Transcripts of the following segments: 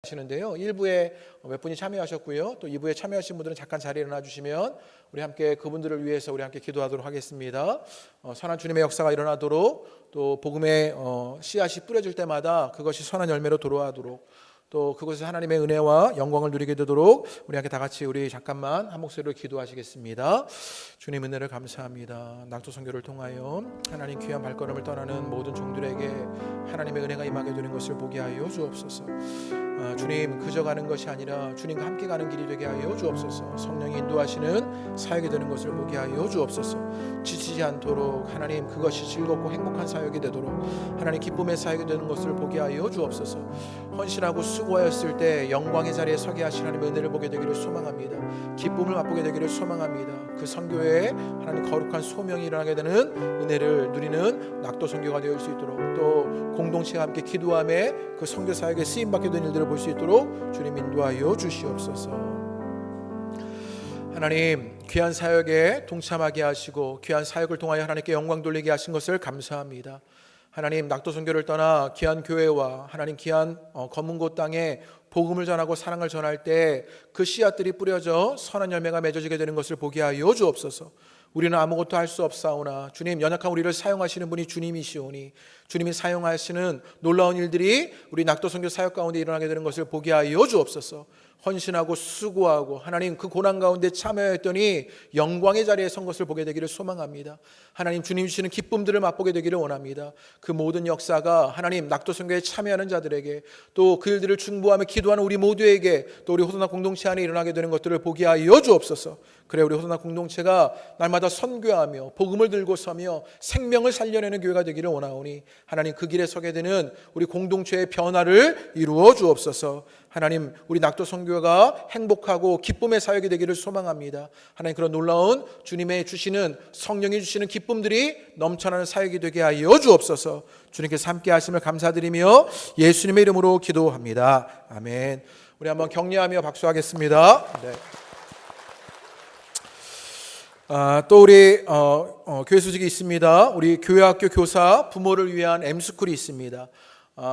하시는데요. 1부에 몇 분이 참여하셨고요. 또 2부에 참여하신 분들은 잠깐 자리에 일어나 주시면 우리 함께 그분들을 위해서 우리 함께 기도하도록 하겠습니다. 선한 주님의 역사가 일어나도록, 또 복음의 씨앗이 뿌려질 때마다 그것이 선한 열매로 돌아오도록, 또 그곳에서 하나님의 은혜와 영광을 누리게 되도록 우리 함께 다 같이 우리 잠깐만 한 목소리로 기도하시겠습니다. 주님 은혜를 감사합니다. 낙도 선교를 통하여 하나님 귀한 발걸음을 떠나는 모든 종들에게 하나님의 은혜가 임하게 되는 것을 보게 하여 주옵소서. 주님 그저 가는 것이 아니라 주님과 함께 가는 길이 되게 하여 주옵소서. 성령이 인도하시는 사역이 되는 것을 보게 하여 주옵소서. 지치지 않도록 하나님 그것이 즐겁고 행복한 사역이 되도록 하나님 기쁨의 사역이 되는 것을 보게 하여 주옵소서. 헌신하고 수고하였을 때 영광의 자리에 서게 하신 하나님의 은혜를 보게 되기를 소망합니다. 기쁨을 맛보게 되기를 소망합니다. 그 선교에 하나님 거룩한 소명이 일어나게 되는 은혜를 누리는 낙도 선교가 되어 수 있도록, 또 공동체와 함께 기도함에 그 선교 사역에 쓰임받게 된 일들을 볼 수 있도록 주님 인도하여 주시옵소서. 하나님 귀한 사역에 동참하게 하시고 귀한 사역을 통하여 하나님께 영광 돌리게 하신 것을 감사합니다. 하나님 낙도 선교를 떠나 귀한 교회와 하나님 귀한 검은 곳 땅에 복음을 전하고 사랑을 전할 때 그 씨앗들이 뿌려져 선한 열매가 맺어지게 되는 것을 보게 하여 주옵소서. 우리는 아무것도 할 수 없사오나 주님 연약한 우리를 사용하시는 분이 주님이시오니 주님이 사용하시는 놀라운 일들이 우리 낙도 선교 사역 가운데 일어나게 되는 것을 보게 하여 주옵소서. 헌신하고 수고하고 하나님 그 고난 가운데 참여했더니 영광의 자리에 선 것을 보게 되기를 소망합니다. 하나님 주님 주시는 기쁨들을 맛보게 되기를 원합니다. 그 모든 역사가 하나님 낙도 선교에 참여하는 자들에게, 또 그 일들을 중보하며 기도하는 우리 모두에게, 또 우리 호소나 공동체 안에 일어나게 되는 것들을 보게 하여 주옵소서. 그래 우리 호소나 공동체가 날마다 선교하며 복음을 들고 서며 생명을 살려내는 교회가 되기를 원하오니 하나님 그 길에 서게 되는 우리 공동체의 변화를 이루어 주옵소서. 하나님 우리 낙도 선교가 행복하고 기쁨의 사역이 되기를 소망합니다. 하나님 그런 놀라운 주님의 주시는 성령이 주시는 기쁨들이 넘쳐나는 사역이 되게 하여 주옵소서. 주님께서 함께 하심을 감사드리며 예수님의 이름으로 기도합니다. 아멘. 우리 한번 격려하며 박수하겠습니다. 네. 또 우리 교회 소식이 있습니다. 우리 교회학교 교사 부모를 위한 M스쿨이 있습니다.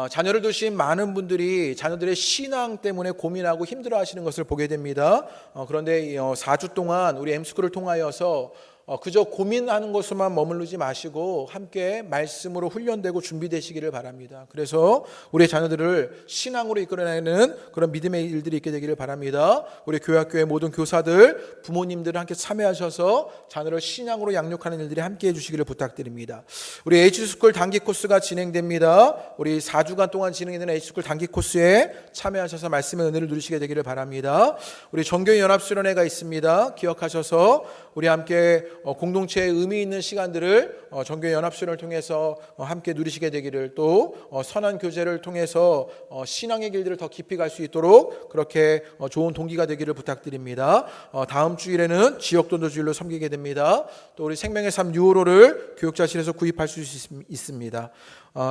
자녀를 두신 많은 분들이 자녀들의 신앙 때문에 고민하고 힘들어하시는 것을 보게 됩니다. 그런데 4주 동안 우리 M스쿨을 통하여서 그저 고민하는 것으로만 머무르지 마시고 함께 말씀으로 훈련되고 준비되시기를 바랍니다. 그래서 우리 자녀들을 신앙으로 이끌어내는 그런 믿음의 일들이 있게 되기를 바랍니다. 우리 교회학교의 모든 교사들, 부모님들 함께 참여하셔서 자녀를 신앙으로 양육하는 일들이 함께 해주시기를 부탁드립니다. 우리 H스쿨 단기 코스가 진행됩니다. 우리 4주간 동안 진행되는 H스쿨 단기 코스에 참여하셔서 말씀의 은혜를 누리시게 되기를 바랍니다. 우리 전교인 연합수련회가 있습니다. 기억하셔서 우리 함께 공동체의 의미 있는 시간들을 전교회 연합수련을 통해서 함께 누리시게 되기를, 또 선한 교제를 통해서 신앙의 길들을 더 깊이 갈 수 있도록 그렇게 좋은 동기가 되기를 부탁드립니다. 다음 주일에는 지역돈도 주일로 섬기게 됩니다. 또 우리 생명의 삶 유호로를 교육자실에서 구입할 수 있습니다.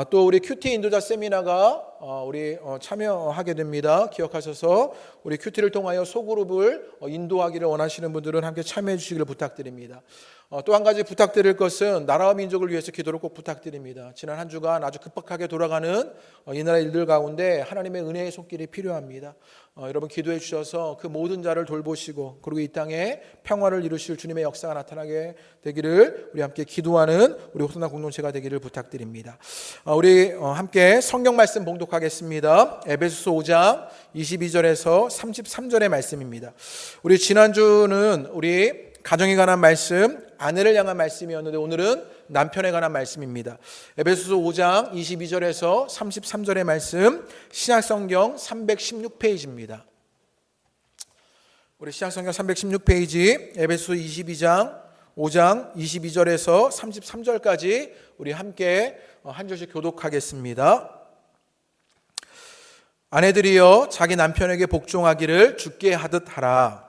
또 우리 큐티 인도자 세미나가 우리 참여하게 됩니다. 기억하셔서 우리 큐티를 통하여 소그룹을 인도하기를 원하시는 분들은 함께 참여해 주시기를 부탁드립니다. 또 한 가지 부탁드릴 것은 나라와 민족을 위해서 기도를 꼭 부탁드립니다. 지난 한 주간 아주 급박하게 돌아가는 이 나라 일들 가운데 하나님의 은혜의 손길이 필요합니다. 여러분 기도해 주셔서 그 모든 자를 돌보시고 그리고 이 땅에 평화를 이루실 주님의 역사가 나타나게 되기를 우리 함께 기도하는 우리 호소나 공동체가 되기를 부탁드립니다. 우리 함께 성경 말씀 봉독하겠습니다. 에베소서 5장 22절에서 33절의 말씀입니다. 우리 지난주는 우리 가정에 관한 말씀, 아내를 향한 말씀이었는데 오늘은 남편에 관한 말씀입니다. 에베소서 5장 22절에서 33절의 말씀, 신약성경 316페이지입니다. 우리 신약성경 316페이지 에베소서 22장 5장 22절에서 33절까지 우리 함께 한 절씩 교독하겠습니다. 아내들이여 자기 남편에게 복종하기를 주께 하듯 하라.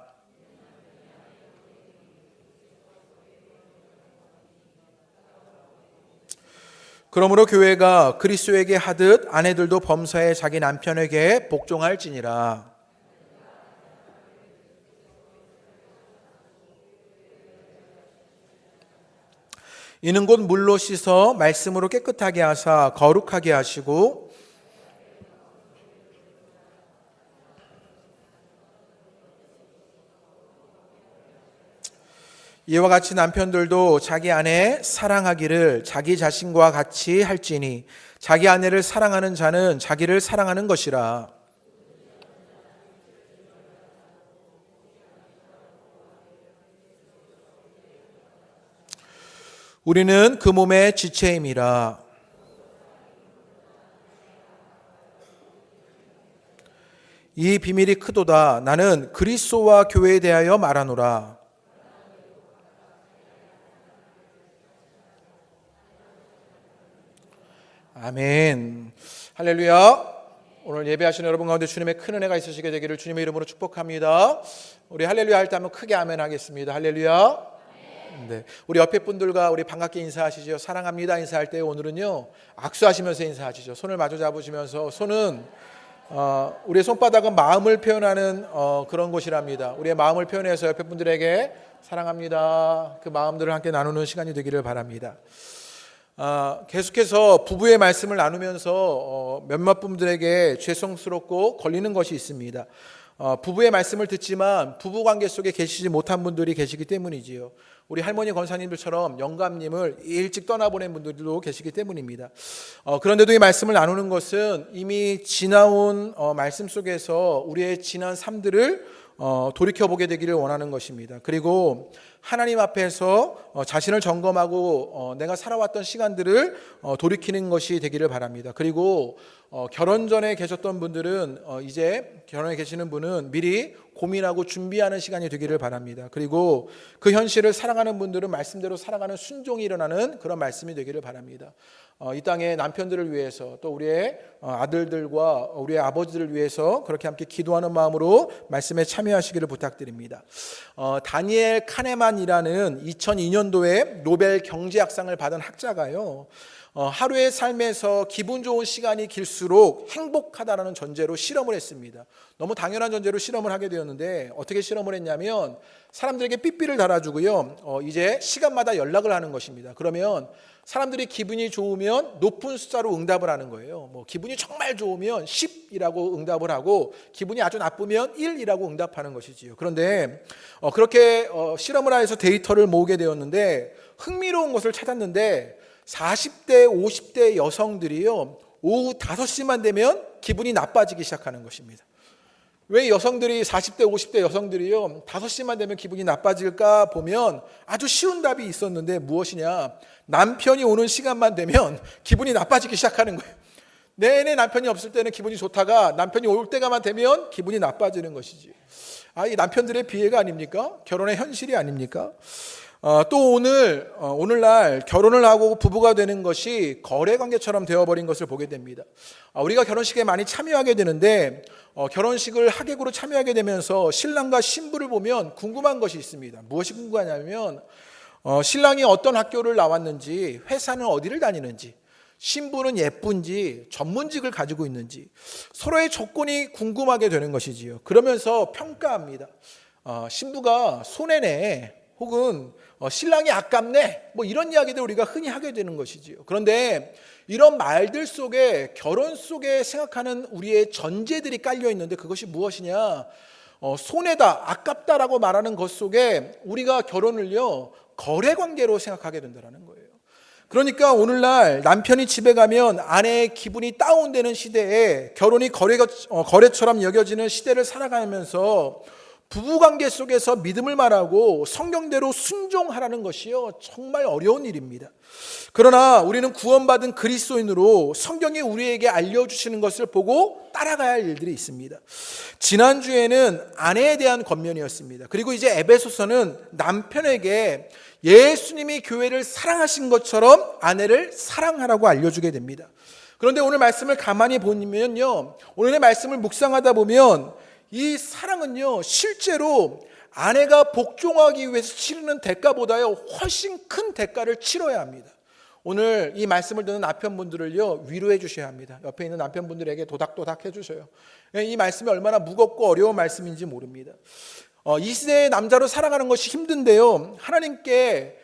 그러므로 교회가 그리스도에게 하듯 아내들도 범사에 자기 남편에게 복종할지니라. 이는 곧 물로 씻어 말씀으로 깨끗하게 하사 거룩하게 하시고 이와 같이 남편들도 자기 아내 사랑하기를 자기 자신과 같이 할지니 자기 아내를 사랑하는 자는 자기를 사랑하는 것이라. 우리는 그 몸의 지체임이라. 이 비밀이 크도다. 나는 그리스도와 교회에 대하여 말하노라. 아멘. 할렐루야. 오늘 예배하시는 여러분 가운데 주님의 큰 은혜가 있으시게 되기를 주님의 이름으로 축복합니다. 우리 할렐루야 할 때 한번 크게 아멘 하겠습니다. 할렐루야. 네. 우리 옆에 분들과 우리 반갑게 인사하시죠. 사랑합니다 인사할 때 오늘은요 악수하시면서 인사하시죠. 손을 마주 잡으시면서. 손은 우리의 손바닥은 마음을 표현하는 그런 곳이랍니다. 우리의 마음을 표현해서 옆에 분들에게 사랑합니다 그 마음들을 함께 나누는 시간이 되기를 바랍니다. 계속해서 부부의 말씀을 나누면서 몇몇 분들에게 죄송스럽고 걸리는 것이 있습니다. 부부의 말씀을 듣지만 부부관계 속에 계시지 못한 분들이 계시기 때문이지요. 우리 할머니 권사님들처럼 영감님을 일찍 떠나보낸 분들도 계시기 때문입니다. 그런데도 이 말씀을 나누는 것은 이미 지나온 말씀 속에서 우리의 지난 삶들을 돌이켜보게 되기를 원하는 것입니다. 그리고 하나님 앞에서 자신을 점검하고 내가 살아왔던 시간들을 돌이키는 것이 되기를 바랍니다. 그리고 결혼 전에 계셨던 분들은 이제 결혼에 계시는 분은 미리 고민하고 준비하는 시간이 되기를 바랍니다. 그리고 그 현실을 살아가는 분들은 말씀대로 살아가는 순종이 일어나는 그런 말씀이 되기를 바랍니다. 이 땅의 남편들을 위해서 또 우리의 아들들과 우리의 아버지들을 위해서 그렇게 함께 기도하는 마음으로 말씀에 참여하시기를 부탁드립니다. 다니엘 카네만이라는 2002년도에 노벨 경제학상을 받은 학자가요, 하루의 삶에서 기분 좋은 시간이 길수록 행복하다라는 전제로 실험을 했습니다. 너무 당연한 전제로 실험을 하게 되었는데 어떻게 실험을 했냐면 사람들에게 삐삐를 달아주고요, 이제 시간마다 연락을 하는 것입니다. 그러면 사람들이 기분이 좋으면 높은 숫자로 응답을 하는 거예요. 기분이 정말 좋으면 10이라고 응답을 하고 기분이 아주 나쁘면 1이라고 응답하는 것이지요. 그런데 그렇게 실험을 해서 데이터를 모으게 되었는데 흥미로운 것을 찾았는데 40대, 50대 여성들이요, 오후 5시만 되면 기분이 나빠지기 시작하는 것입니다. 왜 여성들이 40대, 50대 여성들이요 5시만 되면 기분이 나빠질까 보면 아주 쉬운 답이 있었는데 무엇이냐? 남편이 오는 시간만 되면 기분이 나빠지기 시작하는 거예요. 내내 남편이 없을 때는 기분이 좋다가 남편이 올 때가만 되면 기분이 나빠지는 것이지. 이 남편들의 비애가 아닙니까? 결혼의 현실이 아닙니까? 또 오늘날 결혼을 하고 부부가 되는 것이 거래관계처럼 되어버린 것을 보게 됩니다. 우리가 결혼식에 많이 참여하게 되는데 결혼식을 하객으로 참여하게 되면서 신랑과 신부를 보면 궁금한 것이 있습니다. 무엇이 궁금하냐면 신랑이 어떤 학교를 나왔는지, 회사는 어디를 다니는지, 신부는 예쁜지, 전문직을 가지고 있는지 서로의 조건이 궁금하게 되는 것이지요. 그러면서 평가합니다. 신부가 손해네, 혹은 신랑이 아깝네, 이런 이야기들 우리가 흔히 하게 되는 것이지요. 그런데 이런 말들 속에 결혼 속에 생각하는 우리의 전제들이 깔려 있는데 그것이 무엇이냐? 손해다, 아깝다라고 말하는 것 속에 우리가 결혼을요 거래관계로 생각하게 된다는 거예요. 그러니까 오늘날 남편이 집에 가면 아내의 기분이 다운되는 시대에 결혼이 거래처럼 여겨지는 시대를 살아가면서 부부관계 속에서 믿음을 말하고 성경대로 순종하라는 것이요 정말 어려운 일입니다. 그러나 우리는 구원받은 그리스도인으로 성경이 우리에게 알려주시는 것을 보고 따라가야 할 일들이 있습니다. 지난주에는 아내에 대한 권면이었습니다. 그리고 이제 에베소서는 남편에게 예수님이 교회를 사랑하신 것처럼 아내를 사랑하라고 알려주게 됩니다. 그런데 오늘 말씀을 가만히 보면요, 오늘의 말씀을 묵상하다 보면 이 사랑은요 실제로 아내가 복종하기 위해서 치르는 대가보다요 훨씬 큰 대가를 치러야 합니다. 오늘 이 말씀을 듣는 남편분들을요 위로해 주셔야 합니다. 옆에 있는 남편분들에게 도닥도닥 해주셔요. 이 말씀이 얼마나 무겁고 어려운 말씀인지 모릅니다. 이 시대의 남자로 살아가는 것이 힘든데요, 하나님께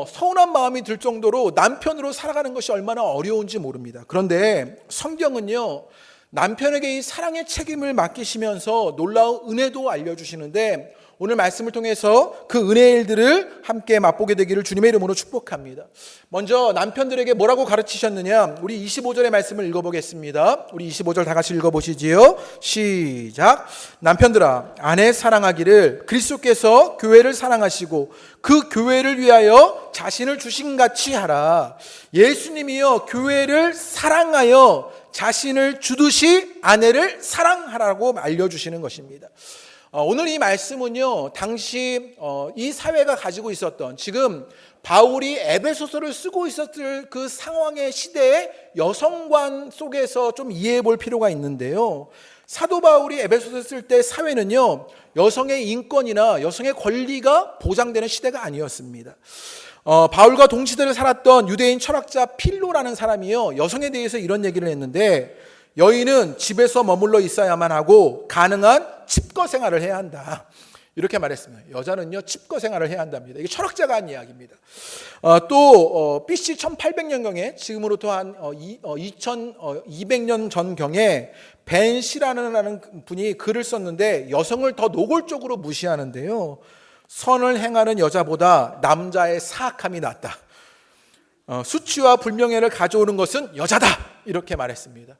서운한 마음이 들 정도로 남편으로 살아가는 것이 얼마나 어려운지 모릅니다. 그런데 성경은요 남편에게 이 사랑의 책임을 맡기시면서 놀라운 은혜도 알려주시는데 오늘 말씀을 통해서 그 은혜의 일들을 함께 맛보게 되기를 주님의 이름으로 축복합니다. 먼저 남편들에게 뭐라고 가르치셨느냐? 우리 25절의 말씀을 읽어보겠습니다. 우리 25절 다 같이 읽어보시지요. 시작. 남편들아, 아내 사랑하기를 그리스도께서 교회를 사랑하시고 그 교회를 위하여 자신을 주신같이 하라. 예수님이요 교회를 사랑하여 자신을 주듯이 아내를 사랑하라고 알려주시는 것입니다. 오늘 이 말씀은요, 당시 이 사회가 가지고 있었던, 지금 바울이 에베소서를 쓰고 있었을 그 상황의 시대의 여성관 속에서 좀 이해해 볼 필요가 있는데요. 사도 바울이 에베소서를 쓸 때 사회는요, 여성의 인권이나 여성의 권리가 보장되는 시대가 아니었습니다. 바울과 동시대를 살았던 유대인 철학자 필로라는 사람이요, 여성에 대해서 이런 얘기를 했는데, 여인은 집에서 머물러 있어야만 하고 가능한 칩거 생활을 해야 한다, 이렇게 말했습니다. 여자는요 칩거 생활을 해야 한답니다. 이게 철학자가 한 이야기입니다. 또 BC 1800년경에 지금으로부터 한 2200년 전경에 벤 시라는 분이 글을 썼는데, 여성을 더 노골적으로 무시하는데요, 선을 행하는 여자보다 남자의 사악함이 낫다. 수치와 불명예를 가져오는 것은 여자다, 이렇게 말했습니다.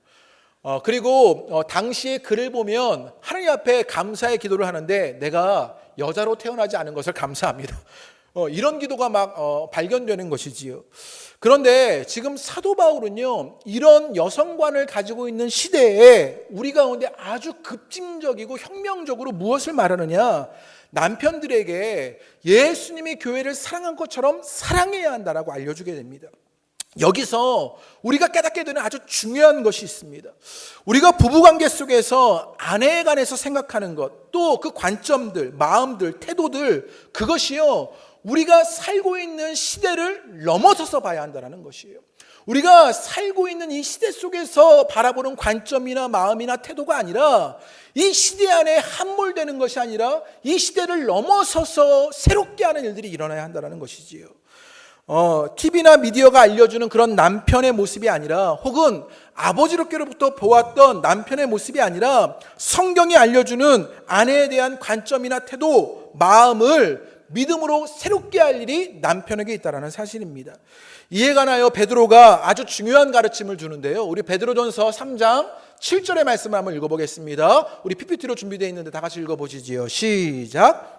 그리고 당시의 글을 보면 하나님 앞에 감사의 기도를 하는데, 내가 여자로 태어나지 않은 것을 감사합니다. 이런 기도가 막 발견되는 것이지요. 그런데 지금 사도 바울은요, 이런 여성관을 가지고 있는 시대에 우리 가운데 아주 급진적이고 혁명적으로 무엇을 말하느냐? 남편들에게 예수님이 교회를 사랑한 것처럼 사랑해야 한다라고 알려주게 됩니다. 여기서 우리가 깨닫게 되는 아주 중요한 것이 있습니다. 우리가 부부관계 속에서 아내에 관해서 생각하는 것, 또 그 관점들, 마음들, 태도들, 그것이요, 우리가 살고 있는 시대를 넘어서서 봐야 한다는 것이에요. 우리가 살고 있는 이 시대 속에서 바라보는 관점이나 마음이나 태도가 아니라, 이 시대 안에 함몰되는 것이 아니라 이 시대를 넘어서서 새롭게 하는 일들이 일어나야 한다는 것이지요. TV나 미디어가 알려주는 그런 남편의 모습이 아니라, 혹은 아버지로부터 보았던 남편의 모습이 아니라, 성경이 알려주는 아내에 대한 관점이나 태도, 마음을 믿음으로 새롭게 할 일이 남편에게 있다는 사실입니다. 이에 관하여 베드로가 아주 중요한 가르침을 주는데요, 우리 베드로전서 3장 7절의 말씀을 한번 읽어보겠습니다. 우리 PPT로 준비되어 있는데 다 같이 읽어보시지요. 시작.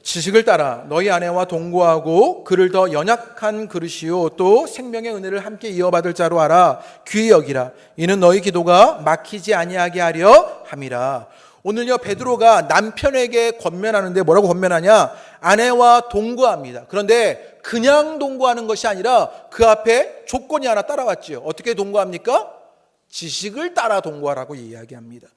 지식을 따라 너희 아내와 동거하고 그를 더 연약한 그릇이요 또 생명의 은혜를 함께 이어받을 자로 알아 귀히 여기라. 이는 너희 기도가 막히지 아니하게 하려 함이라. 오늘요 베드로가 남편에게 권면하는데 뭐라고 권면하냐? 아내와 동거합니다. 그런데 그냥 동거하는 것이 아니라 그 앞에 조건이 하나 따라왔지요. 어떻게 동거합니까? 지식을 따라 동거하라고 이야기합니다.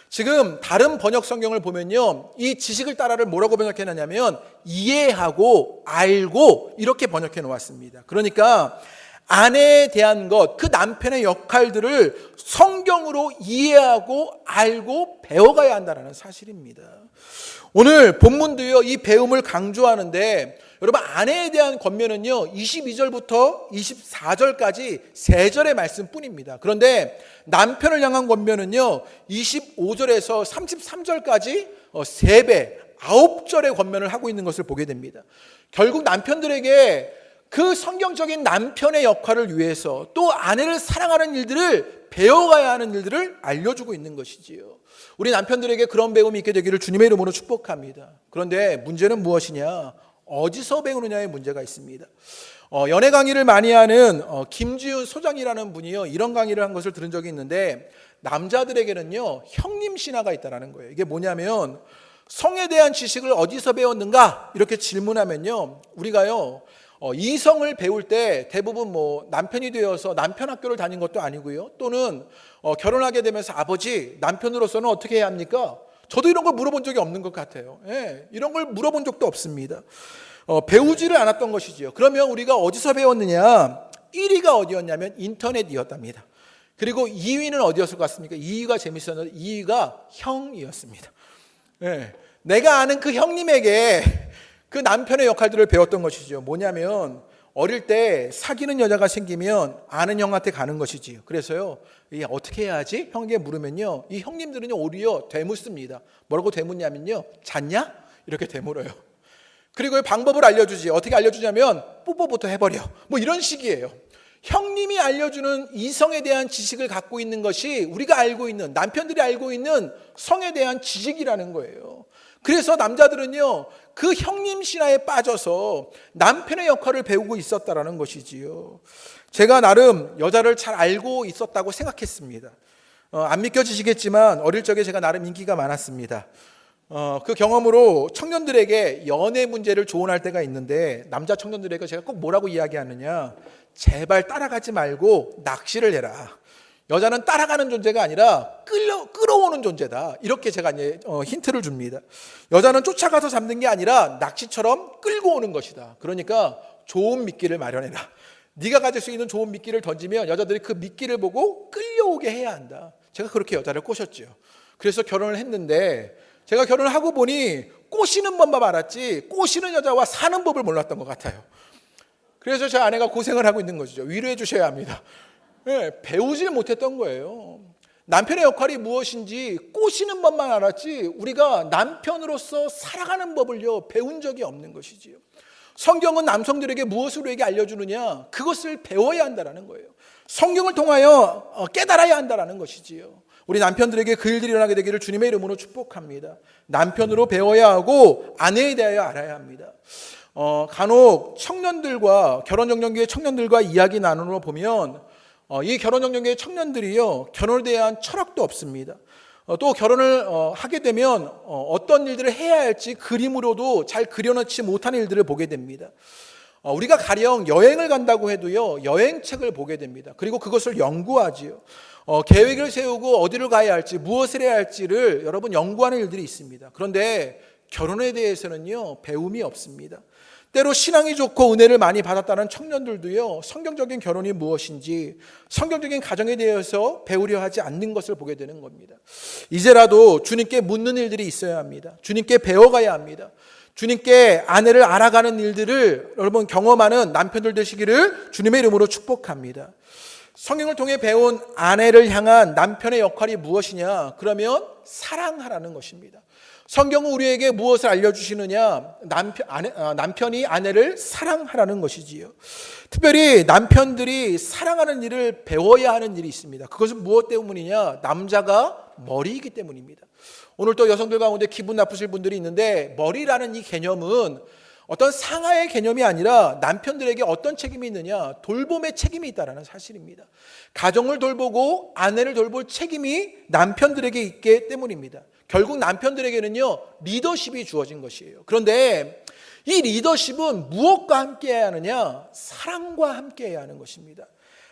지금 다른 번역 성경을 보면요, 이 지식을 따라를 뭐라고 번역해 놨냐면 이해하고 알고, 이렇게 번역해 놓았습니다. 그러니까 아내에 대한 것, 그 남편의 역할들을 성경으로 이해하고 알고 배워가야 한다는 사실입니다. 오늘 본문도요 이 배움을 강조하는데, 여러분 아내에 대한 권면은요 22절부터 24절까지 3절의 말씀뿐입니다. 그런데 남편을 향한 권면은요 25절에서 33절까지 3배 9절의 권면을 하고 있는 것을 보게 됩니다. 결국 남편들에게 그 성경적인 남편의 역할을 위해서 또 아내를 사랑하는 일들을 배워가야 하는 일들을 알려주고 있는 것이지요. 우리 남편들에게 그런 배움이 있게 되기를 주님의 이름으로 축복합니다. 그런데 문제는 무엇이냐? 어디서 배우느냐의 문제가 있습니다. 연애 강의를 많이 하는 김지훈 소장이라는 분이요, 이런 강의를 한 것을 들은 적이 있는데, 남자들에게는요 형님 신화가 있다는 거예요. 이게 뭐냐면, 성에 대한 지식을 어디서 배웠는가 이렇게 질문하면요, 우리가요 이성을 배울 때 대부분 뭐 남편이 되어서 남편 학교를 다닌 것도 아니고요, 또는 결혼하게 되면서 아버지, 남편으로서는 어떻게 해야 합니까? 저도 이런 걸 물어본 적이 없는 것 같아요. 이런 걸 물어본 적도 없습니다. 배우지를 않았던 것이지요. 그러면 우리가 어디서 배웠느냐? 1위가 어디였냐면 인터넷이었답니다. 그리고 2위는 어디였을 것 같습니까? 2위가 재밌었는데 2위가 형이었습니다. 내가 아는 그 형님에게 그 남편의 역할들을 배웠던 것이죠. 뭐냐면 어릴 때 사귀는 여자가 생기면 아는 형한테 가는 것이지요. 그래서요, 이 어떻게 해야 하지? 형에게 물으면요, 이 형님들은요 오히려 되묻습니다. 뭐라고 되묻냐면요, 잤냐? 이렇게 되물어요. 그리고 방법을 알려주지. 어떻게 알려주냐면 뽀뽀부터 해버려. 뭐 이런 식이에요. 형님이 알려주는 이성에 대한 지식을 갖고 있는 것이 우리가 알고 있는, 남편들이 알고 있는 성에 대한 지식이라는 거예요. 그래서 남자들은요, 그 형님 신화에 빠져서 남편의 역할을 배우고 있었다라는 것이지요. 제가 나름 여자를 잘 알고 있었다고 생각했습니다. 안 믿겨지시겠지만 어릴 적에 제가 나름 인기가 많았습니다. 그 경험으로 청년들에게 연애 문제를 조언할 때가 있는데, 남자 청년들에게 제가 꼭 뭐라고 이야기하느냐, 제발 따라가지 말고 낚시를 해라. 여자는 따라가는 존재가 아니라 끌어오는 존재다. 이렇게 제가 힌트를 줍니다. 여자는 쫓아가서 잡는 게 아니라 낚시처럼 끌고 오는 것이다. 그러니까 좋은 미끼를 마련해라. 네가 가질 수 있는 좋은 미끼를 던지면 여자들이 그 미끼를 보고 끌려오게 해야 한다. 제가 그렇게 여자를 꼬셨죠. 그래서 결혼을 했는데, 제가 결혼을 하고 보니 꼬시는 법만 알았지 꼬시는 여자와 사는 법을 몰랐던 것 같아요. 그래서 제 아내가 고생을 하고 있는 것이죠. 위로해 주셔야 합니다. 네, 배우질 못했던 거예요. 남편의 역할이 무엇인지 꼬시는 법만 알았지 우리가 남편으로서 살아가는 법을요 배운 적이 없는 것이지요. 성경은 남성들에게 무엇을 우리에게 알려주느냐, 그것을 배워야 한다는 거예요. 성경을 통하여 깨달아야 한다는 것이지요. 우리 남편들에게 그 일들이 일어나게 되기를 주님의 이름으로 축복합니다. 남편으로 배워야 하고 아내에 대하여 알아야 합니다. 간혹 청년들과 결혼정년기의 청년들과 이야기 나누러 보면 이 결혼정년기의 청년들이요, 결혼에 대한 철학도 없습니다. 또 결혼을 하게 되면 어떤 일들을 해야 할지 그림으로도 잘 그려놓지 못하는 일들을 보게 됩니다. 우리가 가령 여행을 간다고 해도요, 여행책을 보게 됩니다. 그리고 그것을 연구하지요. 계획을 세우고 어디를 가야 할지, 무엇을 해야 할지를 여러분 연구하는 일들이 있습니다. 그런데 결혼에 대해서는요, 배움이 없습니다. 때로 신앙이 좋고 은혜를 많이 받았다는 청년들도요, 성경적인 결혼이 무엇인지, 성경적인 가정에 대해서 배우려 하지 않는 것을 보게 되는 겁니다. 이제라도 주님께 묻는 일들이 있어야 합니다. 주님께 배워가야 합니다. 주님께 아내를 알아가는 일들을 여러분 경험하는 남편들 되시기를 주님의 이름으로 축복합니다. 성경을 통해 배운 아내를 향한 남편의 역할이 무엇이냐? 그러면 사랑하라는 것입니다. 성경은 우리에게 무엇을 알려주시느냐? 남편이 아내를 사랑하라는 것이지요. 특별히 남편들이 사랑하는 일을 배워야 하는 일이 있습니다. 그것은 무엇 때문이냐? 남자가 머리이기 때문입니다. 오늘 또 여성들 가운데 기분 나쁘실 분들이 있는데, 머리라는 이 개념은 어떤 상하의 개념이 아니라 남편들에게 어떤 책임이 있느냐? 돌봄의 책임이 있다는 사실입니다. 가정을 돌보고 아내를 돌볼 책임이 남편들에게 있기 때문입니다. 결국 남편들에게는요, 리더십이 주어진 것이에요. 그런데 이 리더십은 무엇과 함께 해야 하느냐? 사랑과 함께 해야 하는 것입니다.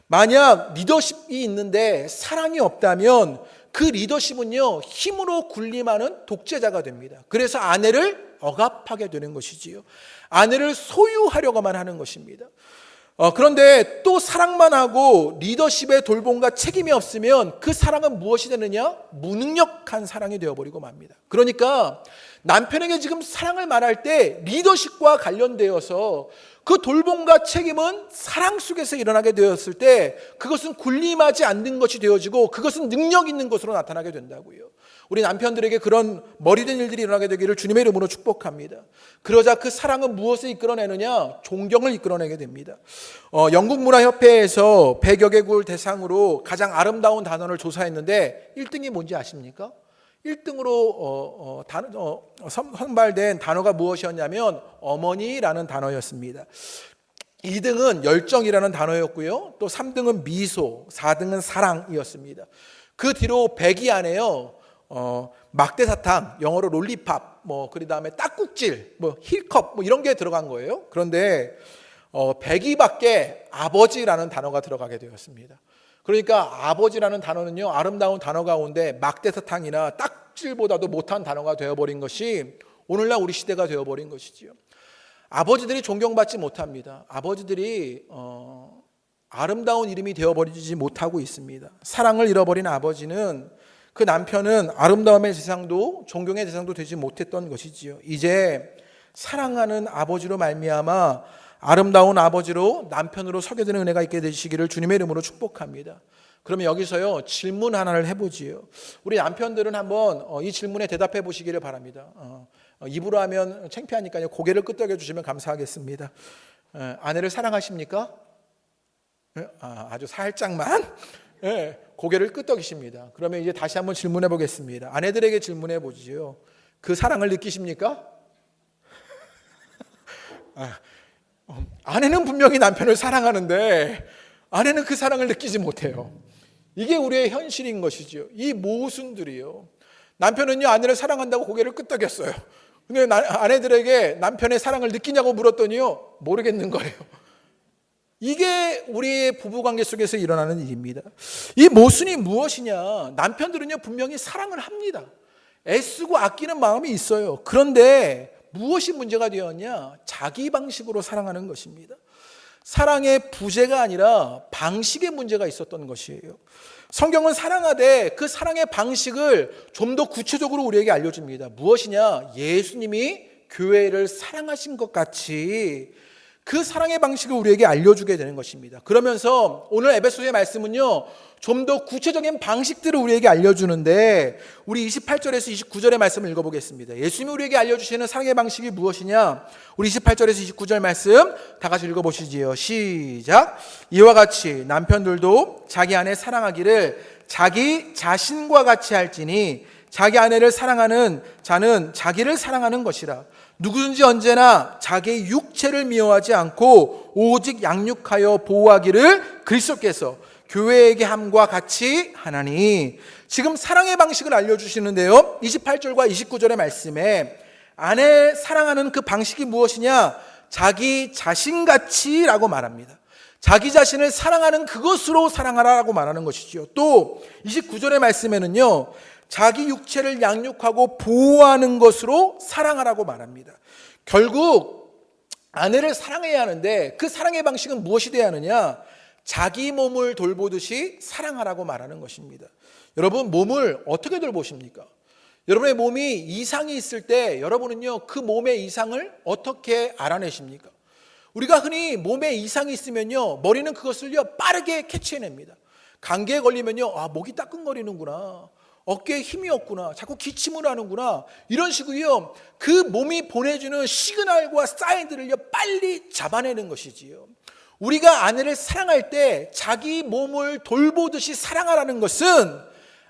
만약 리더십이 있는데 사랑이 없다면 그 리더십은요, 힘으로 군림하는 독재자가 됩니다. 그래서 아내를 억압하게 되는 것이지요. 아내를 소유하려고만 하는 것입니다. 그런데 또 사랑만 하고 리더십의 돌봄과 책임이 없으면 그 사랑은 무엇이 되느냐? 무능력한 사랑이 되어버리고 맙니다. 그러니까 남편에게 지금 사랑을 말할 때 리더십과 관련되어서 그 돌봄과 책임은 사랑 속에서 일어나게 되었을 때 그것은 군림하지 않는 것이 되어지고 그것은 능력 있는 것으로 나타나게 된다고요. 우리 남편들에게 그런 머리된 일들이 일어나게 되기를 주님의 이름으로 축복합니다. 그러자 그 사랑은 무엇을 이끌어내느냐? 존경을 이끌어내게 됩니다. 영국문화협회에서 100여 개국을 대상으로 가장 아름다운 단어를 조사했는데 1등이 뭔지 아십니까? 1등으로 선발된 단어가 무엇이었냐면 어머니라는 단어였습니다. 2등은 열정이라는 단어였고요. 또 3등은 미소, 4등은 사랑이었습니다. 그 뒤로 100위 안에요, 막대사탕, 영어로 롤리팝, 그 다음에 딱국질, 힐컵, 이런 게 들어간 거예요. 그런데 100위밖에 아버지라는 단어가 들어가게 되었습니다. 그러니까 아버지라는 단어는요, 아름다운 단어 가운데 막대사탕이나 딱질보다도 못한 단어가 되어버린 것이 오늘날 우리 시대가 되어버린 것이지요. 아버지들이 존경받지 못합니다. 아버지들이 아름다운 이름이 되어버리지 못하고 있습니다. 사랑을 잃어버린 아버지는, 그 남편은 아름다움의 대상도 존경의 대상도 되지 못했던 것이지요. 이제 사랑하는 아버지로 말미암아 아름다운 아버지로 남편으로 서게 되는 은혜가 있게 되시기를 주님의 이름으로 축복합니다. 그러면 여기서요 질문 하나를 해보지요. 우리 남편들은 한번 이 질문에 대답해 보시기를 바랍니다. 입으로 하면 창피하니까요 고개를 끄덕여 주시면 감사하겠습니다. 아내를 사랑하십니까? 아주 살짝만 고개를 끄덕이십니다. 그러면 이제 다시 한번 질문해 보겠습니다. 아내들에게 질문해 보지요. 그 사랑을 느끼십니까? 아내는 분명히 남편을 사랑하는데 아내는 그 사랑을 느끼지 못해요. 이게 우리의 현실인 것이죠. 이 모순들이요. 남편은요 아내를 사랑한다고 고개를 끄덕였어요. 근데 아내들에게 남편의 사랑을 느끼냐고 물었더니요 모르겠는 거예요. 이게 우리의 부부관계 속에서 일어나는 일입니다. 이 모순이 무엇이냐? 남편들은요 분명히 사랑을 합니다. 애쓰고 아끼는 마음이 있어요. 그런데 무엇이 문제가 되었냐? 자기 방식으로 사랑하는 것입니다. 사랑의 부재가 아니라 방식의 문제가 있었던 것이에요. 성경은 사랑하되 그 사랑의 방식을 좀 더 구체적으로 우리에게 알려줍니다. 무엇이냐? 예수님이 교회를 사랑하신 것 같이 그 사랑의 방식을 우리에게 알려주게 되는 것입니다. 그러면서 오늘 에베소서의 말씀은요 좀 더 구체적인 방식들을 우리에게 알려주는데 우리 28절에서 29절의 말씀을 읽어보겠습니다. 예수님이 우리에게 알려주시는 사랑의 방식이 무엇이냐? 우리 28절에서 29절 말씀 다 같이 읽어보시지요. 시작. 이와 같이 남편들도 자기 아내 사랑하기를 자기 자신과 같이 할지니 자기 아내를 사랑하는 자는 자기를 사랑하는 것이라. 누구든지 언제나 자기의 육체를 미워하지 않고 오직 양육하여 보호하기를 그리스도께서 교회에게 함과 같이 하나니. 지금 사랑의 방식을 알려주시는데요 28절과 29절의 말씀에 아내 사랑하는 그 방식이 무엇이냐? 자기 자신같이 라고 말합니다. 자기 자신을 사랑하는 그것으로 사랑하라라고 말하는 것이지요. 또 29절의 말씀에는요 자기 육체를 양육하고 보호하는 것으로 사랑하라고 말합니다. 결국 아내를 사랑해야 하는데 그 사랑의 방식은 무엇이 되어야 하느냐? 자기 몸을 돌보듯이 사랑하라고 말하는 것입니다. 여러분 몸을 어떻게 돌보십니까? 여러분의 몸이 이상이 있을 때 여러분은요 그 몸의 이상을 어떻게 알아내십니까? 우리가 흔히 몸에 이상이 있으면요 머리는 그것을요 빠르게 캐치해냅니다. 감기에 걸리면요 목이 따끔거리는구나, 어깨에 힘이 없구나, 자꾸 기침을 하는구나, 이런 식으로요 그 몸이 보내주는 시그널과 사인들을요 빨리 잡아내는 것이지요. 우리가 아내를 사랑할 때 자기 몸을 돌보듯이 사랑하라는 것은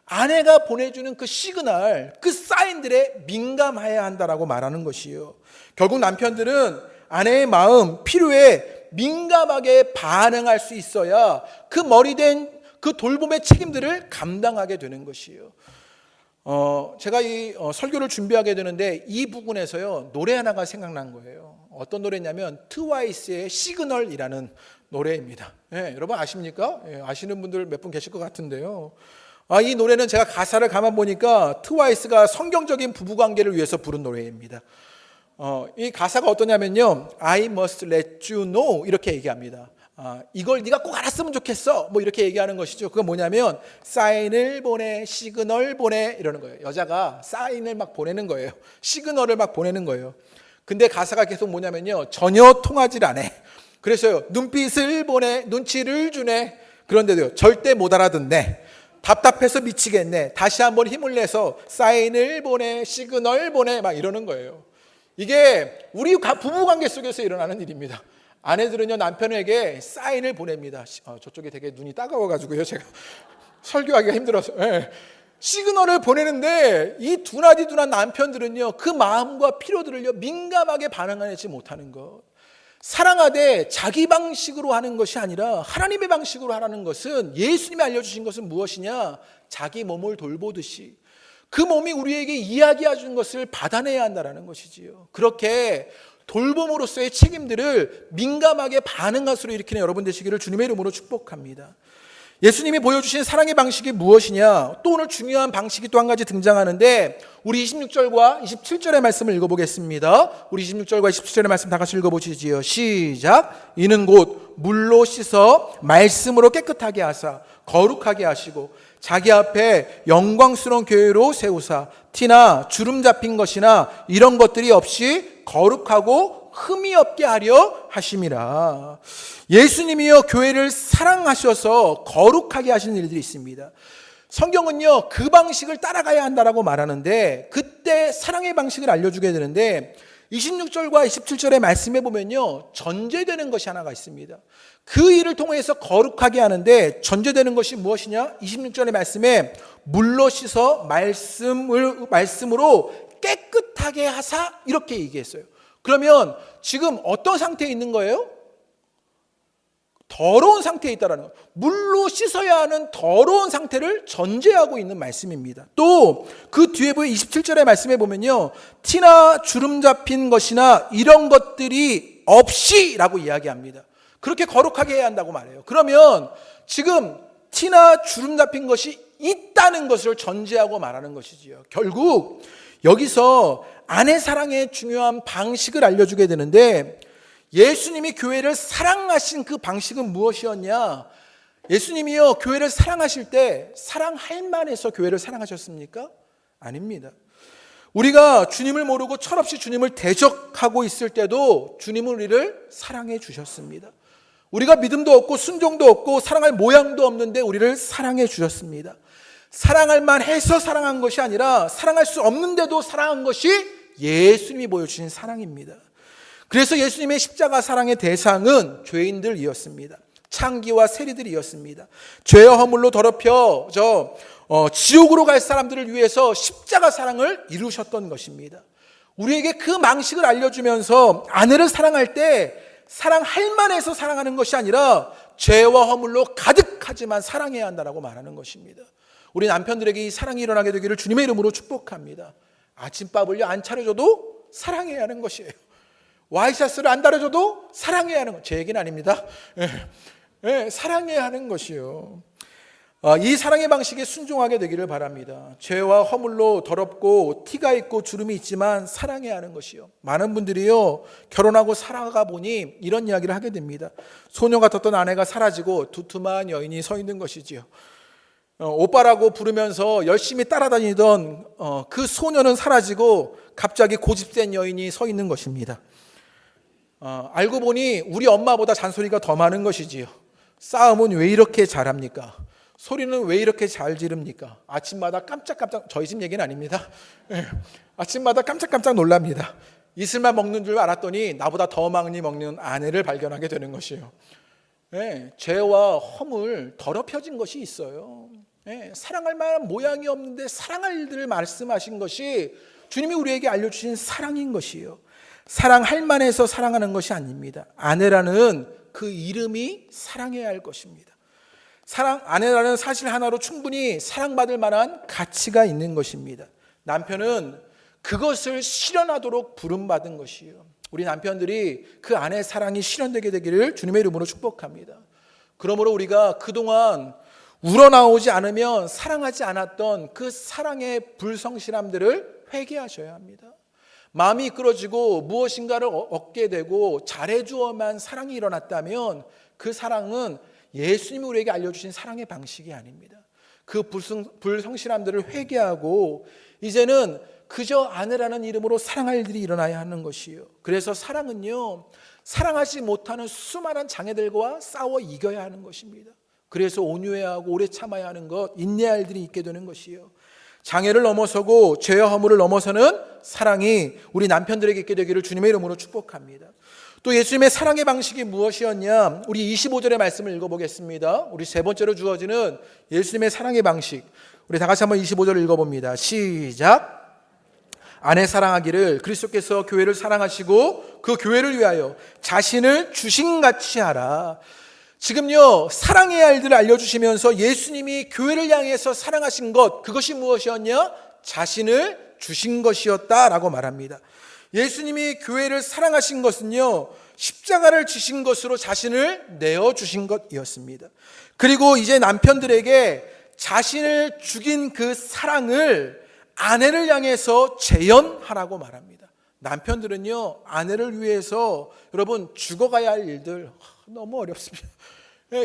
아내가 보내주는 그 시그널, 그 사인들에 민감해야 한다라고 말하는 것이요. 결국 남편들은 아내의 마음, 필요에 민감하게 반응할 수 있어야 그 머리된 그 돌봄의 책임들을 감당하게 되는 것이에요. 제가 이 설교를 준비하게 되는데 이 부분에서요 노래 하나가 생각난 거예요. 어떤 노래냐면 트와이스의 시그널이라는 노래입니다. 여러분 아십니까? 아시는 분들 몇 분 계실 것 같은데요. 이 노래는 제가 가사를 가만 보니까 트와이스가 성경적인 부부관계를 위해서 부른 노래입니다. 이 가사가 어떠냐면요 I must let you know 이렇게 얘기합니다. 이걸 네가 꼭 알았으면 좋겠어 뭐 이렇게 얘기하는 것이죠. 그건 뭐냐면 사인을 보내, 시그널 보내 이러는 거예요. 여자가 사인을 막 보내는 거예요. 시그널을 막 보내는 거예요. 근데 가사가 계속 뭐냐면요 전혀 통하질 않아. 그래서요 눈빛을 보내, 눈치를 주네. 그런데도요 절대 못 알아듣네. 답답해서 미치겠네. 다시 한번 힘을 내서 사인을 보내, 시그널 보내 막 이러는 거예요. 이게 우리 부부관계 속에서 일어나는 일입니다. 아내들은요 남편에게 사인을 보냅니다. 저쪽에 되게 눈이 따가워가지고요 제가 설교하기가 힘들어서 시그널을 보내는데 이 둔한 남편들은요 그 마음과 필요들을요 민감하게 반응하지 못하는 것. 사랑하되 자기 방식으로 하는 것이 아니라 하나님의 방식으로 하라는 것은, 예수님이 알려주신 것은 무엇이냐? 자기 몸을 돌보듯이 그 몸이 우리에게 이야기해 주는 것을 받아내야 한다는 것이지요. 그렇게 돌봄으로서의 책임들을 민감하게 반응할 수 일으키는 여러분 되시기를 주님의 이름으로 축복합니다. 예수님이 보여주신 사랑의 방식이 무엇이냐? 또 오늘 중요한 방식이 또 한 가지 등장하는데 우리 26절과 27절의 말씀을 읽어보겠습니다. 우리 26절과 27절의 말씀 다 같이 읽어보시지요. 시작. 이는 곧 물로 씻어 말씀으로 깨끗하게 하사 거룩하게 하시고 자기 앞에 영광스러운 교회로 세우사 티나 주름 잡힌 것이나 이런 것들이 없이 거룩하고 흠이 없게 하려 하심이라. 예수님이요 교회를 사랑하셔서 거룩하게 하시는 일들이 있습니다. 성경은요 그 방식을 따라가야 한다라고 말하는데, 그때 사랑의 방식을 알려주게 되는데 26절과 27절의 말씀에 보면요 전제되는 것이 하나가 있습니다. 그 일을 통해서 거룩하게 하는데 전제되는 것이 무엇이냐? 26절의 말씀에 물로 씻어 말씀으로 깨끗하게 하사, 이렇게 얘기했어요. 그러면 지금 어떤 상태에 있는 거예요? 더러운 상태에 있다라는 거예요. 물로 씻어야 하는 더러운 상태를 전제하고 있는 말씀입니다. 또 그 뒤에 보여 27절의 말씀에 보면요 티나 주름 잡힌 것이나 이런 것들이 없이 라고 이야기합니다. 그렇게 거룩하게 해야 한다고 말해요. 그러면 지금 티나 주름 잡힌 것이 있다는 것을 전제하고 말하는 것이지요. 결국 여기서 아내 사랑의 중요한 방식을 알려주게 되는데, 예수님이 교회를 사랑하신 그 방식은 무엇이었냐? 예수님이요 교회를 사랑하실 때 사랑할 만해서 교회를 사랑하셨습니까? 아닙니다. 우리가 주님을 모르고 철없이 주님을 대적하고 있을 때도 주님은 우리를 사랑해 주셨습니다. 우리가 믿음도 없고 순종도 없고 사랑할 모양도 없는데 우리를 사랑해 주셨습니다. 사랑할 만해서 사랑한 것이 아니라 사랑할 수 없는데도 사랑한 것이 예수님이 보여주신 사랑입니다. 그래서 예수님의 십자가 사랑의 대상은 죄인들이었습니다. 창기와 세리들이었습니다. 죄와 허물로 더럽혀져 지옥으로 갈 사람들을 위해서 십자가 사랑을 이루셨던 것입니다. 우리에게 그 방식을 알려주면서 아내를 사랑할 때 사랑할 만해서 사랑하는 것이 아니라 죄와 허물로 가득하지만 사랑해야 한다고 말하는 것입니다. 우리 남편들에게 이 사랑이 일어나게 되기를 주님의 이름으로 축복합니다. 아침밥을요 안 차려줘도 사랑해야 하는 것이에요. 와이셔츠를 안 달아줘도 사랑해야 하는 것. 제 얘기는 아닙니다. 사랑해야 하는 것이요. 이 사랑의 방식에 순종하게 되기를 바랍니다. 죄와 허물로 더럽고 티가 있고 주름이 있지만 사랑해야 하는 것이요. 많은 분들이요 결혼하고 살아가 보니 이런 이야기를 하게 됩니다. 소녀 같았던 아내가 사라지고 두툼한 여인이 서 있는 것이지요. 오빠라고 부르면서 열심히 따라다니던 그 소녀는 사라지고 갑자기 고집센 여인이 서 있는 것입니다. 알고 보니 우리 엄마보다 잔소리가 더 많은 것이지요. 싸움은 왜 이렇게 잘합니까? 소리는 왜 이렇게 잘 지릅니까? 아침마다 깜짝깜짝, 저희 집 얘기는 아닙니다. 아침마다 깜짝깜짝 놀랍니다. 이슬만 먹는 줄 알았더니 나보다 더 많이 먹는 아내를 발견하게 되는 것이에요. 죄와 허물 더럽혀진 것이 있어요. 사랑할 만한 모양이 없는데 사랑할 일들을 말씀하신 것이 주님이 우리에게 알려주신 사랑인 것이에요. 사랑할 만해서 사랑하는 것이 아닙니다. 아내라는 그 이름이 사랑해야 할 것입니다. 아내라는 사실 하나로 충분히 사랑받을 만한 가치가 있는 것입니다. 남편은 그것을 실현하도록 부름받은 것이에요. 우리 남편들이 그 아내의 사랑이 실현되게 되기를 주님의 이름으로 축복합니다. 그러므로 우리가 그동안 우러나오지 않으면 사랑하지 않았던 그 사랑의 불성실함들을 회개하셔야 합니다. 마음이 이끌어지고 무엇인가를 얻게 되고 잘해주어만 사랑이 일어났다면 그 사랑은 예수님이 우리에게 알려주신 사랑의 방식이 아닙니다. 그 불성실함들을 회개하고 이제는 그저 아내라는 이름으로 사랑할 일들이 일어나야 하는 것이에요. 그래서 사랑은요 사랑하지 못하는 수많은 장애들과 싸워 이겨야 하는 것입니다. 그래서 온유해야 하고 오래 참아야 하는 것, 인내할 일들이 있게 되는 것이에요. 장애를 넘어서고 죄와 허물을 넘어서는 사랑이 우리 남편들에게 있게 되기를 주님의 이름으로 축복합니다. 또 예수님의 사랑의 방식이 무엇이었냐? 우리 25절의 말씀을 읽어보겠습니다. 우리 세 번째로 주어지는 예수님의 사랑의 방식, 우리 다 같이 한번 25절을 읽어봅니다. 시작. 아내 사랑하기를 그리스도께서 교회를 사랑하시고 그 교회를 위하여 자신을 주신같이 하라. 지금요 사랑해야 할 일들을 알려주시면서 예수님이 교회를 향해서 사랑하신 것, 그것이 무엇이었냐? 자신을 주신 것이었다라고 말합니다. 예수님이 교회를 사랑하신 것은요 십자가를 지신 것으로 자신을 내어주신 것이었습니다. 그리고 이제 남편들에게 자신을 죽인 그 사랑을 아내를 향해서 재현하라고 말합니다. 남편들은요 아내를 위해서 여러분 죽어가야 할 일들 너무 어렵습니다.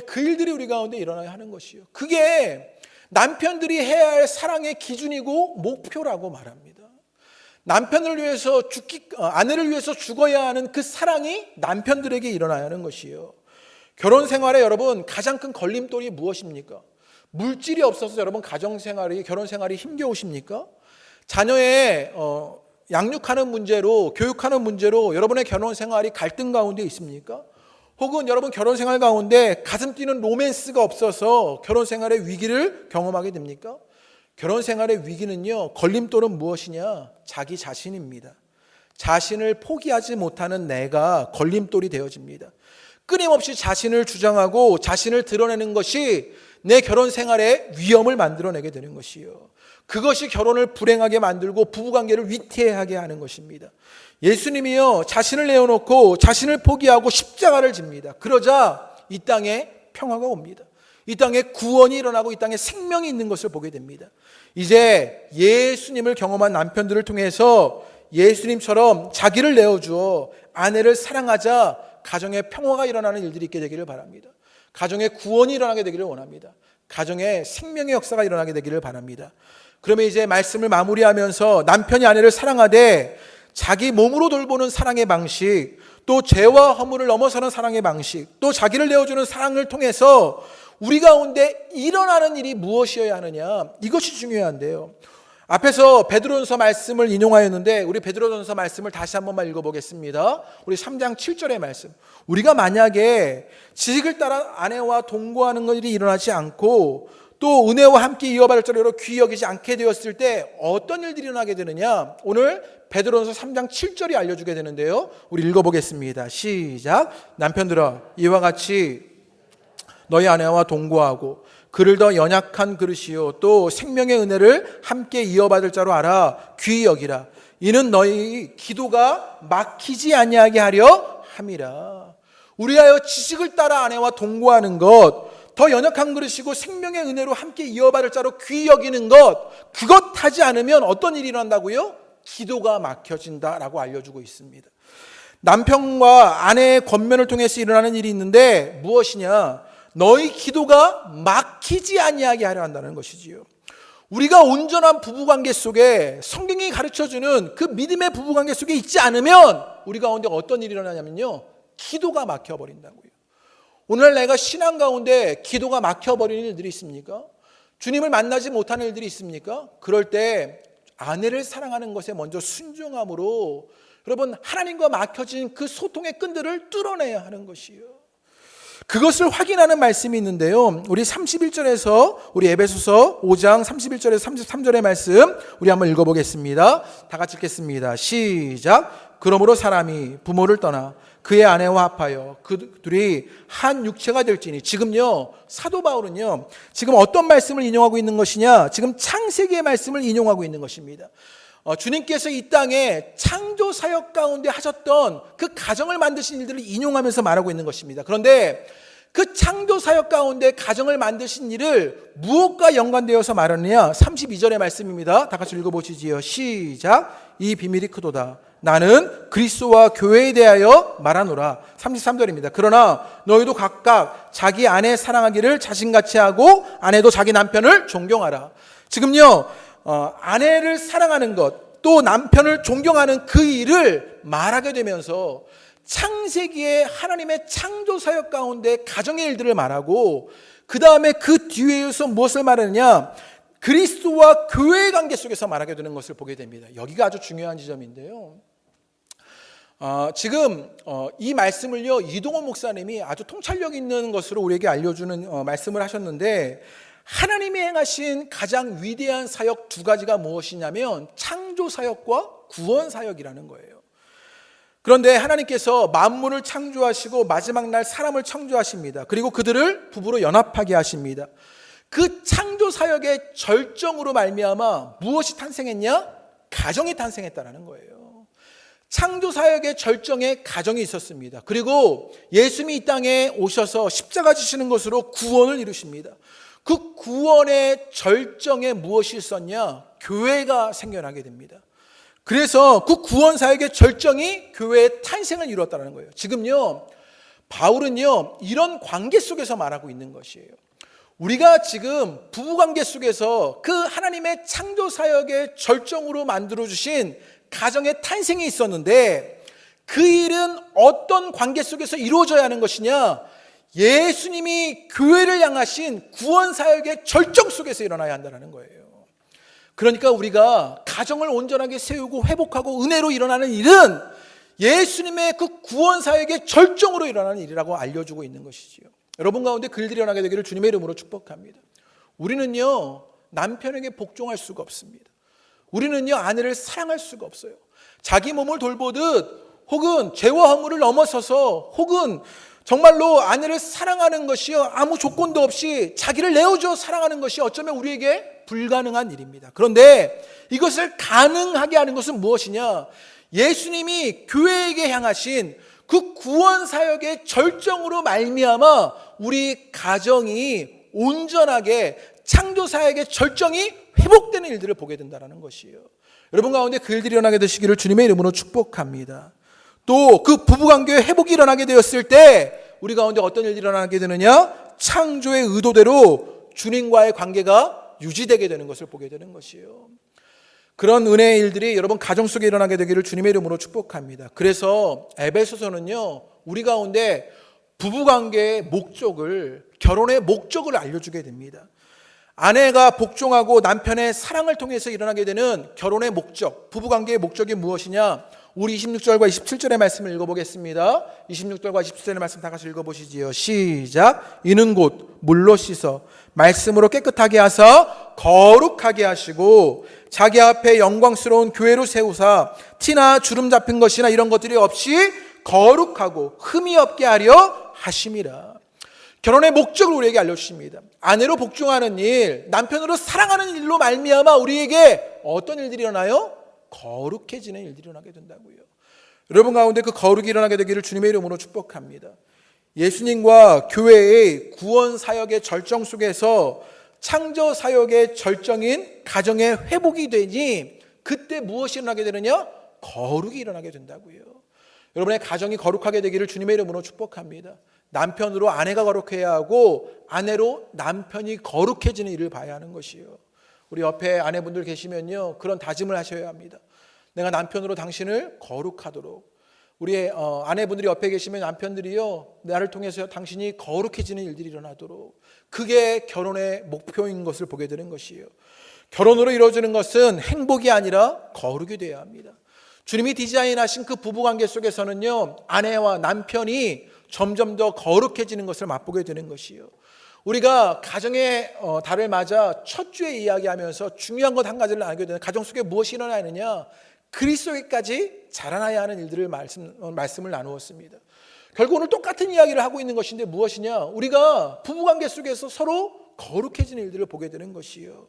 그 일들이 우리 가운데 일어나야 하는 것이요. 그게 남편들이 해야 할 사랑의 기준이고 목표라고 말합니다. 남편을 위해서 아내를 위해서 죽어야 하는 그 사랑이 남편들에게 일어나야 하는 것이에요. 결혼 생활에 여러분 가장 큰 걸림돌이 무엇입니까? 물질이 없어서 여러분 결혼 생활이 힘겨우십니까? 자녀의 양육하는 문제로, 교육하는 문제로 여러분의 결혼 생활이 갈등 가운데 있습니까? 혹은 여러분 결혼 생활 가운데 가슴 뛰는 로맨스가 없어서 결혼 생활의 위기를 경험하게 됩니까? 결혼 생활의 위기는요, 걸림돌은 무엇이냐? 자기 자신입니다. 자신을 포기하지 못하는 내가 걸림돌이 되어집니다. 끊임없이 자신을 주장하고 자신을 드러내는 것이 내 결혼 생활에 위험을 만들어내게 되는 것이요. 그것이 결혼을 불행하게 만들고 부부관계를 위태하게 하는 것입니다. 예수님이요, 자신을 내어놓고 자신을 포기하고 십자가를 집니다. 그러자 이 땅에 평화가 옵니다. 이 땅에 구원이 일어나고 이 땅에 생명이 있는 것을 보게 됩니다. 이제 예수님을 경험한 남편들을 통해서 예수님처럼 자기를 내어주어 아내를 사랑하자 가정에 평화가 일어나는 일들이 있게 되기를 바랍니다. 가정에 구원이 일어나게 되기를 원합니다. 가정에 생명의 역사가 일어나게 되기를 바랍니다. 그러면 이제 말씀을 마무리하면서 남편이 아내를 사랑하되 자기 몸으로 돌보는 사랑의 방식, 또 죄와 허물을 넘어서는 사랑의 방식, 또 자기를 내어주는 사랑을 통해서 우리 가운데 일어나는 일이 무엇이어야 하느냐, 이것이 중요한데요. 앞에서 베드로전서 말씀을 인용하였는데 우리 베드로전서 말씀을 다시 한 번만 읽어보겠습니다. 우리 3장 7절의 말씀. 우리가 만약에 지식을 따라 아내와 동거하는 것이 일어나지 않고 또 은혜와 함께 이어받을 자로 귀히 여기지 않게 되었을 때 어떤 일들이 일어나게 되느냐, 오늘 베드로전서 3장 7절이 알려주게 되는데요. 우리 읽어보겠습니다. 시작. 남편들아, 이와 같이 너희 아내와 동거하고 그를 더 연약한 그릇이요 또 생명의 은혜를 함께 이어받을 자로 알아 귀히 여기라. 이는 너희 기도가 막히지 아니하게 하려 함이라. 우리하여 지식을 따라 아내와 동거하는 것, 더 연약한 그릇이고 생명의 은혜로 함께 이어받을 자로 귀히 여기는 것, 그것 하지 않으면 어떤 일이 일어난다고요? 기도가 막혀진다라고 알려주고 있습니다. 남편과 아내의 권면을 통해서 일어나는 일이 있는데 무엇이냐? 너희 기도가 막히지 아니하게 하려 한다는 것이지요. 우리가 온전한 부부관계 속에 성경이 가르쳐주는 그 믿음의 부부관계 속에 있지 않으면 우리 가운데 어떤 일이 일어나냐면요, 기도가 막혀버린다고요. 오늘 내가 신앙 가운데 기도가 막혀버리는 일들이 있습니까? 주님을 만나지 못하는 일들이 있습니까? 그럴 때 아내를 사랑하는 것에 먼저 순종함으로 여러분 하나님과 막혀진 그 소통의 끈들을 뚫어내야 하는 것이요. 그것을 확인하는 말씀이 있는데요. 우리 31절에서 우리 에베소서 5장 31절에서 33절의 말씀 우리 한번 읽어보겠습니다. 다 같이 읽겠습니다. 시작. 그러므로 사람이 부모를 떠나 그의 아내와 합하여 그들이 한 육체가 될지니. 지금요, 사도 바울은요, 지금 어떤 말씀을 인용하고 있는 것이냐? 지금 창세기의 말씀을 인용하고 있는 것입니다. 주님께서 이 땅에 창조 사역 가운데 하셨던 그 가정을 만드신 일들을 인용하면서 말하고 있는 것입니다. 그런데 그 창조 사역 가운데 가정을 만드신 일을 무엇과 연관되어서 말하느냐? 32절의 말씀입니다. 다 같이 읽어보시지요. 시작. 이 비밀이 크도다. 나는 그리스도와 교회에 대하여 말하노라. 33절입니다. 그러나 너희도 각각 자기 아내 사랑하기를 자신같이 하고 아내도 자기 남편을 존경하라. 지금요, 아내를 사랑하는 것, 또 남편을 존경하는 그 일을 말하게 되면서 창세기의 하나님의 창조 사역 가운데 가정의 일들을 말하고 그 다음에 그 뒤에서 무엇을 말하느냐? 그리스도와 교회의 관계 속에서 말하게 되는 것을 보게 됩니다. 여기가 아주 중요한 지점인데요. 지금 이 말씀을요, 이동원 목사님이 아주 통찰력 있는 것으로 우리에게 알려주는 말씀을 하셨는데, 하나님이 행하신 가장 위대한 사역 두 가지가 무엇이냐면 창조 사역과 구원 사역이라는 거예요. 그런데 하나님께서 만물을 창조하시고 마지막 날 사람을 창조하십니다. 그리고 그들을 부부로 연합하게 하십니다. 그 창조 사역의 절정으로 말미암아 무엇이 탄생했냐? 가정이 탄생했다라는 거예요. 창조 사역의 절정에 가정이 있었습니다. 그리고 예수님이 이 땅에 오셔서 십자가 지시는 것으로 구원을 이루십니다. 그 구원의 절정에 무엇이 있었냐? 교회가 생겨나게 됩니다. 그래서 그 구원 사역의 절정이 교회의 탄생을 이루었다는 거예요. 지금요, 바울은요, 이런 관계 속에서 말하고 있는 것이에요. 우리가 지금 부부관계 속에서 그 하나님의 창조 사역의 절정으로 만들어주신 가정의 탄생이 있었는데 그 일은 어떤 관계 속에서 이루어져야 하는 것이냐? 예수님이 교회를 향하신 구원 사역의 절정 속에서 일어나야 한다는 거예요. 그러니까 우리가 가정을 온전하게 세우고 회복하고 은혜로 일어나는 일은 예수님의 그 구원 사역의 절정으로 일어나는 일이라고 알려주고 있는 것이지요. 여러분 가운데 그 일들이 일어나게 되기를 주님의 이름으로 축복합니다. 우리는요, 남편에게 복종할 수가 없습니다. 우리는요, 아내를 사랑할 수가 없어요. 자기 몸을 돌보듯 혹은 죄와 허물을 넘어서서 혹은 정말로 아내를 사랑하는 것이요, 아무 조건도 없이 자기를 내어줘 사랑하는 것이 어쩌면 우리에게 불가능한 일입니다. 그런데 이것을 가능하게 하는 것은 무엇이냐? 예수님이 교회에게 향하신 그 구원 사역의 절정으로 말미암아 우리 가정이 온전하게 창조 사역의 절정이 회복되는 일들을 보게 된다는 것이에요. 여러분 가운데 그 일들이 일어나게 되시기를 주님의 이름으로 축복합니다. 또 그 부부관계의 회복이 일어나게 되었을 때 우리 가운데 어떤 일들이 일어나게 되느냐? 창조의 의도대로 주님과의 관계가 유지되게 되는 것을 보게 되는 것이에요. 그런 은혜의 일들이 여러분 가정 속에 일어나게 되기를 주님의 이름으로 축복합니다. 그래서 에베소서는요, 우리 가운데 부부관계의 목적을, 결혼의 목적을 알려주게 됩니다. 아내가 복종하고 남편의 사랑을 통해서 일어나게 되는 결혼의 목적, 부부관계의 목적이 무엇이냐? 우리 26절과 27절의 말씀을 읽어보겠습니다. 26절과 27절의 말씀 다 같이 읽어보시지요. 시작. 이는 곧 물로 씻어 말씀으로 깨끗하게 하사 거룩하게 하시고 자기 앞에 영광스러운 교회로 세우사 티나 주름 잡힌 것이나 이런 것들이 없이 거룩하고 흠이 없게 하려 하심이라. 결혼의 목적을 우리에게 알려주십니다. 아내로 복종하는 일, 남편으로 사랑하는 일로 말미암아 우리에게 어떤 일들이 일어나요? 거룩해지는 일들이 일어나게 된다고요. 여러분 가운데 그 거룩이 일어나게 되기를 주님의 이름으로 축복합니다. 예수님과 교회의 구원 사역의 절정 속에서 창조 사역의 절정인 가정의 회복이 되니 그때 무엇이 일어나게 되느냐? 거룩이 일어나게 된다고요. 여러분의 가정이 거룩하게 되기를 주님의 이름으로 축복합니다. 남편으로 아내가 거룩해야 하고 아내로 남편이 거룩해지는 일을 봐야 하는 것이요. 우리 옆에 아내분들 계시면요, 그런 다짐을 하셔야 합니다. 내가 남편으로 당신을 거룩하도록. 우리 아내분들이 옆에 계시면 남편들이요, 나를 통해서 당신이 거룩해지는 일들이 일어나도록. 그게 결혼의 목표인 것을 보게 되는 것이에요. 결혼으로 이루어지는 것은 행복이 아니라 거룩이 되어야 합니다. 주님이 디자인하신 그 부부관계 속에서는요, 아내와 남편이 점점 더 거룩해지는 것을 맛보게 되는 것이에요. 우리가 가정의 달을 맞아 첫 주에 이야기하면서 중요한 것 한 가지를 알게 되는, 가정 속에 무엇이 일어나느냐? 그리스도에까지 자라나야 하는 일들을 말씀을 나누었습니다. 결국 오늘 똑같은 이야기를 하고 있는 것인데 무엇이냐? 우리가 부부관계 속에서 서로 거룩해지는 일들을 보게 되는 것이에요.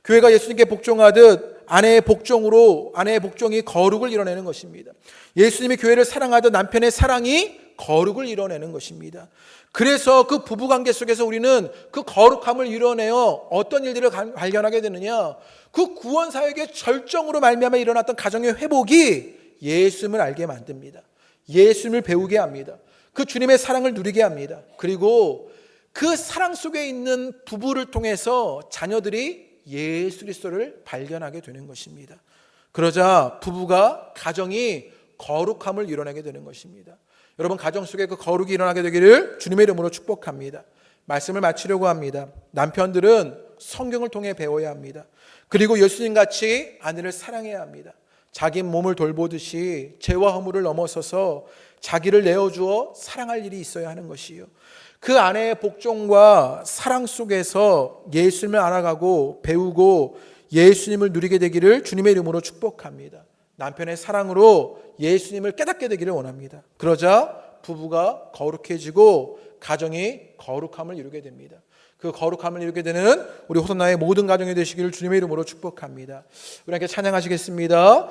교회가 예수님께 복종하듯 아내의 복종이 거룩을 이뤄내는 것입니다. 예수님이 교회를 사랑하듯 남편의 사랑이 거룩을 이뤄내는 것입니다. 그래서 그 부부관계 속에서 우리는 그 거룩함을 이뤄내어 어떤 일들을 발견하게 되느냐? 그 구원 사역의 절정으로 말미암아 일어났던 가정의 회복이 예수님을 알게 만듭니다. 예수님을 배우게 합니다. 그 주님의 사랑을 누리게 합니다. 그리고 그 사랑 속에 있는 부부를 통해서 자녀들이 예수 그리스도를 발견하게 되는 것입니다. 그러자 부부가, 가정이 거룩함을 이뤄내게 되는 것입니다. 여러분, 가정 속에 그 거룩이 일어나게 되기를 주님의 이름으로 축복합니다. 말씀을 마치려고 합니다. 남편들은 성경을 통해 배워야 합니다. 그리고 예수님같이 아내를 사랑해야 합니다. 자기 몸을 돌보듯이 죄와 허물을 넘어서서 자기를 내어주어 사랑할 일이 있어야 하는 것이요. 그 아내의 복종과 사랑 속에서 예수님을 알아가고 배우고 예수님을 누리게 되기를 주님의 이름으로 축복합니다. 남편의 사랑으로 예수님을 깨닫게 되기를 원합니다. 그러자 부부가 거룩해지고 가정이 거룩함을 이루게 됩니다. 그 거룩함을 이루게 되는 우리 호선나의 모든 가정이 되시기를 주님의 이름으로 축복합니다. 우리 함께 찬양하시겠습니다.